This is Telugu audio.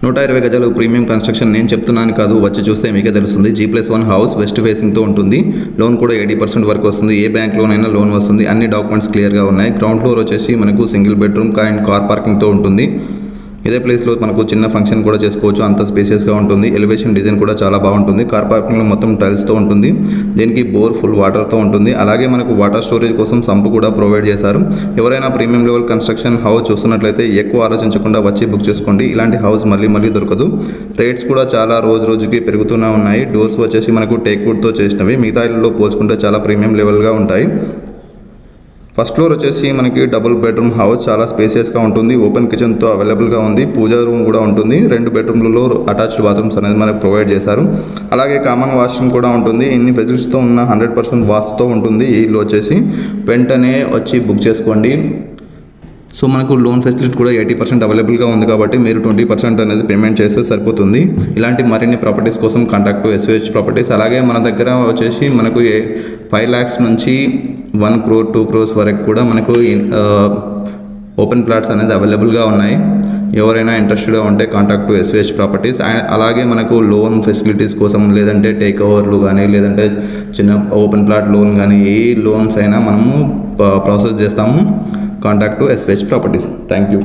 120 గజాలు ప్రీమియం కన్స్ట్రక్షన్ నేను చెప్తున్నాను కాదు, వచ్చి చూస్తే మీకే తెలుస్తుంది. G+1 హౌస్ వెస్ట్ ఫేసింగ్తో ఉంటుంది. లోన్ కూడా 80% వరకు వస్తుంది. ఏ బ్యాంక్ లోన్ అయినా లోన్ వస్తుంది. అన్ని డాక్యుమెంట్స్ క్లియర్గా ఉన్నాయి. గ్రౌండ్ ఫ్లోర్ వచ్చేసి మనకు సింగిల్ బెడ్రూమ్ అండ్ కార్ పార్కింగ్తో ఉంటుంది. ఇదే ప్లేస్లో మనకు చిన్న ఫంక్షన్ కూడా చేసుకోవచ్చు, అంత స్పేసియస్గా ఉంటుంది. ఎలివేషన్ డిజైన్ కూడా చాలా బాగుంటుంది. కార్ పార్కింగ్లో మొత్తం టైల్స్తో ఉంటుంది. దీనికి బోర్ ఫుల్ వాటర్తో ఉంటుంది. అలాగే మనకు వాటర్ స్టోరేజ్ కోసం సంపు కూడా ప్రొవైడ్ చేశారు. ఎవరైనా ప్రీమియం లెవెల్ కన్స్ట్రక్షన్ హౌస్ చూస్తున్నట్లయితే ఎక్కువ ఆలోచించకుండా వచ్చి బుక్ చేసుకోండి. ఇలాంటి హౌస్ మళ్ళీ దొరకదు. రేట్స్ కూడా చాలా రోజుకి పెరుగుతూనే ఉన్నాయి. డోర్స్ వచ్చేసి మనకు టేక్ వుడ్తో చేసినవి. మిగతా ఇళ్ళలో పోల్చుకుంటే చాలా ప్రీమియం లెవెల్గా ఉంటాయి. ఫస్ట్ ఫ్లోర్ వచ్చేసి మనకి డబుల్ బెడ్రూమ్ హౌస్, చాలా స్పేసియస్గా ఉంటుంది. ఓపెన్ కిచెన్తో అవైలబుల్గా ఉంది. పూజా రూమ్ కూడా ఉంటుంది. 2 బెడ్రూమ్లలో అటాచ్డ్ బాత్రూమ్స్ అనేది మనకు ప్రొవైడ్ చేశారు. అలాగే కామన్ వాష్రూమ్ కూడా ఉంటుంది. ఇన్ని ఫెసిలిటీస్తో ఉన్న 100% వాస్తుతో ఉంటుంది. ఈ ఇల్లు వచ్చేసి వెంటనే వచ్చి బుక్ చేసుకోండి. సో మనకు లోన్ ఫెసిలిటీ కూడా 80% అవైలబుల్గా ఉంది కాబట్టి మీరు 20% అనేది పేమెంట్ చేస్తే సరిపోతుంది. ఇలాంటి మరిన్ని ప్రాపర్టీస్ కోసం కాంటాక్ట్ SVH ప్రాపర్టీస్. అలాగే మన దగ్గర వచ్చేసి మనకు 5 lakhs నుంచి 1 crore 2 crores వరకు కూడా మనకు ఓపెన్ ప్లాట్స్ అనేది అవైలబుల్గా ఉన్నాయి. ఎవరైనా ఇంట్రెస్టెడ్గా ఉంటే కాంటాక్ట్ SVH ప్రాపర్టీస్. అలాగే మనకు లోన్ ఫెసిలిటీస్ కోసం లేదంటే టేక్ ఓవర్లు కానీ లేదంటే చిన్న ఓపెన్ ప్లాట్ లోన్ కానీ ఏ లోన్స్ అయినా మనము ప్రాసెస్ చేస్తాము. Contact SVH properties. Thank you.